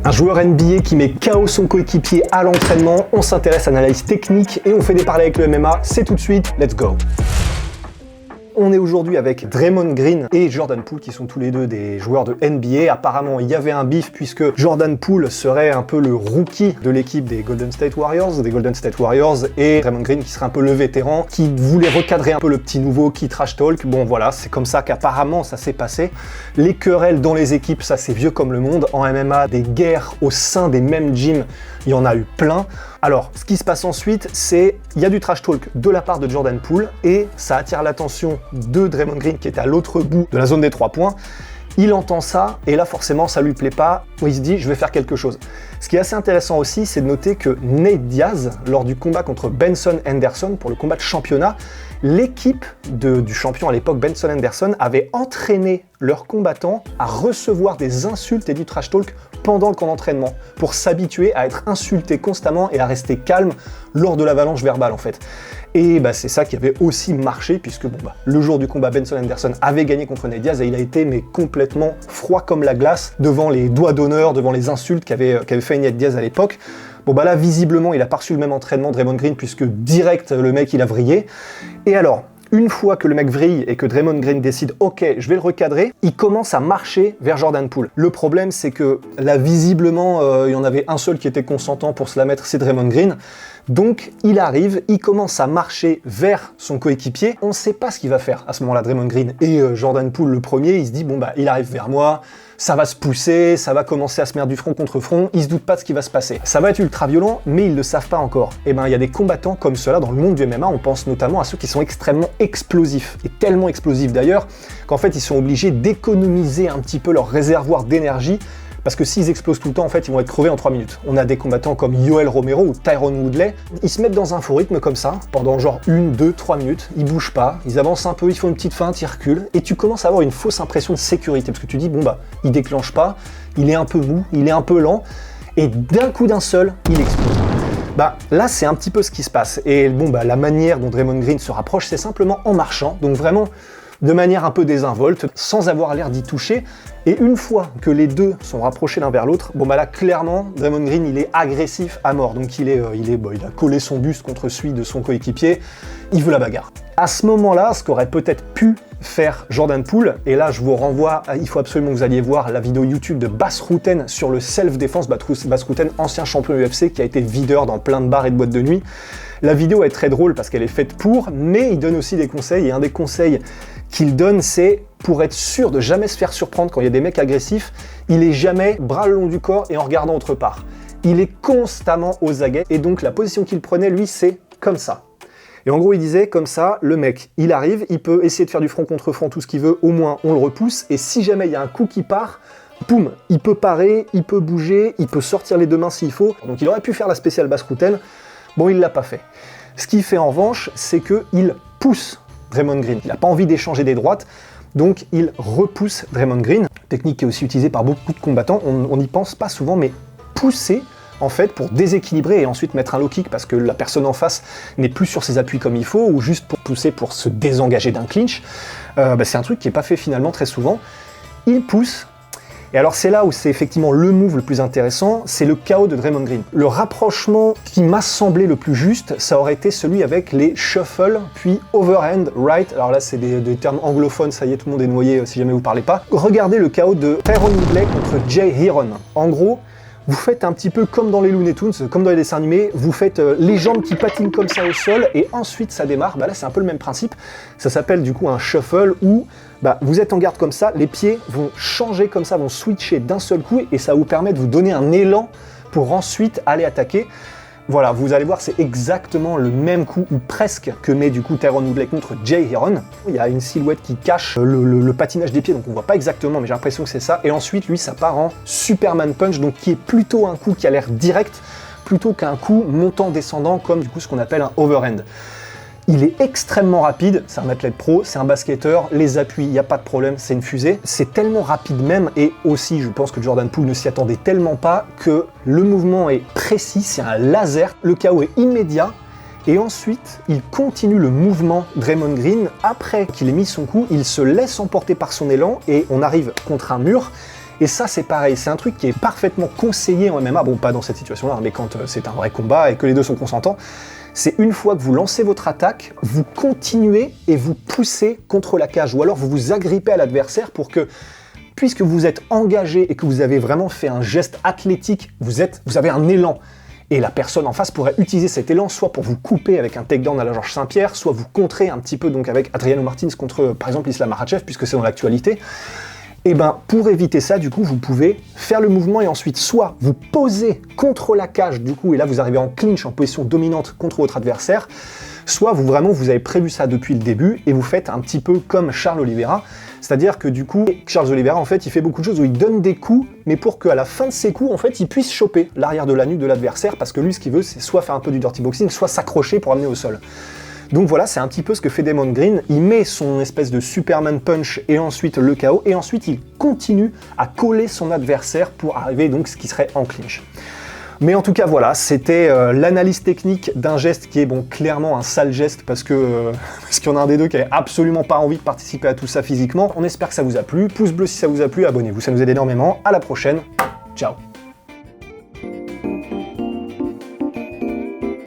Un joueur NBA qui met KO son coéquipier à l'entraînement, on s'intéresse à l'analyse technique et on fait des parallèles avec le MMA, c'est tout de suite, let's go. On est aujourd'hui avec Draymond Green et Jordan Poole qui sont tous les deux des joueurs de NBA. Apparemment, il y avait un bif puisque Jordan Poole serait un peu le rookie de l'équipe des Golden State Warriors, et Draymond Green qui serait un peu le vétéran, qui voulait recadrer un peu le petit nouveau qui trash talk. Bon voilà, c'est comme ça qu'apparemment ça s'est passé. Les querelles dans les équipes, ça c'est vieux comme le monde. En MMA, des guerres au sein des mêmes gyms, il y en a eu plein. Alors, ce qui se passe ensuite, c'est il y a du trash talk de la part de Jordan Poole et ça attire l'attention de Draymond Green qui est à l'autre bout de la zone des 3 points. Il entend ça et là forcément ça lui plaît pas, il se dit je vais faire quelque chose. Ce qui est assez intéressant aussi, c'est de noter que Nate Diaz, lors du combat contre Benson Henderson pour le combat de championnat, l'équipe du champion à l'époque, Benson Henderson, avait entraîné leurs combattants à recevoir des insultes et du trash talk pendant le camp d'entraînement, pour s'habituer à être insultés constamment et à rester calme lors de l'avalanche verbale en fait. Et c'est ça qui avait aussi marché, puisque le jour du combat, Benson Henderson avait gagné contre Nate Diaz et il a été complètement froid comme la glace devant les doigts d'honneur, devant les insultes qu'avait fait Nate Diaz à l'époque. Là, visiblement, il a pas reçu le même entraînement, Draymond Green, puisque direct, le mec, il a vrillé. Et alors, une fois que le mec vrille et que Draymond Green décide « Ok, je vais le recadrer », il commence à marcher vers Jordan Poole. Le problème, c'est que là, visiblement, il y en avait un seul qui était consentant pour se la mettre, c'est Draymond Green. Donc, il arrive, il commence à marcher vers son coéquipier. On ne sait pas ce qu'il va faire à ce moment-là, Draymond Green. Et Jordan Poole, le premier, il se dit « Bon, il arrive vers moi, ça va se pousser, ça va commencer à se mettre du front contre front, il se doute pas de ce qui va se passer. Ça va être ultra violent, mais ils le savent pas encore. » Il y a des combattants comme ceux-là dans le monde du MMA, on pense notamment à ceux qui sont extrêmement explosifs, et tellement explosifs d'ailleurs, qu'en fait ils sont obligés d'économiser un petit peu leur réservoir d'énergie, parce que s'ils explosent tout le temps, en fait, ils vont être crevés en 3 minutes. On a des combattants comme Yoel Romero ou Tyron Woodley, ils se mettent dans un faux rythme comme ça, pendant genre 1, 2, 3 minutes, ils bougent pas, ils avancent un peu, ils font une petite feinte, ils reculent, et tu commences à avoir une fausse impression de sécurité, parce que tu dis, il déclenche pas, il est un peu mou, il est un peu lent, et d'un coup d'un seul, il explose. Là, c'est un petit peu ce qui se passe, et la manière dont Draymond Green se rapproche, c'est simplement en marchant, donc vraiment, de manière un peu désinvolte, sans avoir l'air d'y toucher. Et une fois que les deux sont rapprochés l'un vers l'autre, là clairement, Draymond Green il est agressif à mort. Donc il a collé son buste contre celui de son coéquipier, il veut la bagarre. À ce moment-là, ce qu'aurait peut-être pu faire Jordan Poole, et là je vous renvoie, il faut absolument que vous alliez voir la vidéo YouTube de Bas Rutten sur le self-défense, Bas Rutten, ancien champion UFC qui a été videur dans plein de bars et de boîtes de nuit. La vidéo est très drôle parce qu'elle est faite pour, mais il donne aussi des conseils, et un des conseils qu'il donne, c'est pour être sûr de jamais se faire surprendre quand il y a des mecs agressifs, il est jamais bras le long du corps et en regardant autre part. Il est constamment aux aguets, et donc la position qu'il prenait, lui, c'est comme ça. Et en gros, il disait, comme ça, le mec, il arrive, il peut essayer de faire du front contre front, tout ce qu'il veut, au moins on le repousse, et si jamais il y a un coup qui part, boum, il peut parer, il peut bouger, il peut sortir les deux mains s'il faut. Donc il aurait pu faire la spéciale Bas Rutten, il l'a pas fait. Ce qu'il fait en revanche, c'est qu'il pousse Draymond Green. Il n'a pas envie d'échanger des droites, donc il repousse Draymond Green. Technique qui est aussi utilisée par beaucoup de combattants, on n'y pense pas souvent, mais pousser en fait pour déséquilibrer et ensuite mettre un low kick parce que la personne en face n'est plus sur ses appuis comme il faut, ou juste pour pousser pour se désengager d'un clinch, c'est un truc qui n'est pas fait finalement très souvent. Il pousse. Et alors c'est là où c'est effectivement le move le plus intéressant, c'est le KO de Draymond Green. Le rapprochement qui m'a semblé le plus juste, ça aurait été celui avec les shuffle, puis overhand right. Alors là c'est des termes anglophones, ça y est, tout le monde est noyé si jamais vous parlez pas. Regardez le KO de Tyron Woodley contre Jay Heron. En gros, vous faites un petit peu comme dans les Looney Tunes, comme dans les dessins animés, vous faites les jambes qui patinent comme ça au sol et ensuite ça démarre. Là c'est un peu le même principe, ça s'appelle du coup un shuffle où vous êtes en garde comme ça, les pieds vont changer comme ça, vont switcher d'un seul coup et ça vous permet de vous donner un élan pour ensuite aller attaquer. Voilà, vous allez voir, c'est exactement le même coup, ou presque, que met du coup Tyron Woodley contre Jay Heron. Il y a une silhouette qui cache le patinage des pieds, donc on voit pas exactement, mais j'ai l'impression que c'est ça. Et ensuite, lui, ça part en Superman Punch, donc qui est plutôt un coup qui a l'air direct, plutôt qu'un coup montant-descendant, comme du coup ce qu'on appelle un overhand. Il est extrêmement rapide, c'est un athlète pro, c'est un basketteur, les appuis, il n'y a pas de problème, c'est une fusée. C'est tellement rapide même, et aussi je pense que Jordan Poole ne s'y attendait tellement pas, que le mouvement est précis, c'est un laser, le KO est immédiat, et ensuite il continue le mouvement Draymond Green. Après qu'il ait mis son coup, il se laisse emporter par son élan, et on arrive contre un mur, Et ça, c'est pareil, c'est un truc qui est parfaitement conseillé en MMA, bon, pas dans cette situation-là, mais quand c'est un vrai combat et que les deux sont consentants, c'est une fois que vous lancez votre attaque, vous continuez et vous poussez contre la cage, ou alors vous vous agrippez à l'adversaire pour que, puisque vous êtes engagé et que vous avez vraiment fait un geste athlétique, vous avez un élan. Et la personne en face pourrait utiliser cet élan soit pour vous couper avec un takedown à la Georges Saint-Pierre, soit vous contrer un petit peu donc avec Adriano Martins contre par exemple Islam Makhachev, puisque c'est dans l'actualité. Et ben pour éviter ça, du coup, vous pouvez faire le mouvement et ensuite soit vous posez contre la cage, du coup, et là vous arrivez en clinch, en position dominante contre votre adversaire, soit vous avez prévu ça depuis le début et vous faites un petit peu comme Charles Oliveira, c'est-à-dire que du coup, Charles Oliveira, en fait, il fait beaucoup de choses où il donne des coups, mais pour qu'à la fin de ses coups, en fait, il puisse choper l'arrière de la nuque de l'adversaire, parce que lui, ce qu'il veut, c'est soit faire un peu du dirty boxing, soit s'accrocher pour amener au sol. Donc voilà, c'est un petit peu ce que fait Draymond Green, il met son espèce de Superman punch et ensuite le KO, et ensuite il continue à coller son adversaire pour arriver donc ce qui serait en clinch. Mais en tout cas voilà, c'était l'analyse technique d'un geste qui est bon clairement un sale geste parce qu'il y en a un des deux qui avait absolument pas envie de participer à tout ça physiquement. On espère que ça vous a plu, pouce bleu si ça vous a plu, abonnez-vous, ça nous aide énormément. À la prochaine, ciao.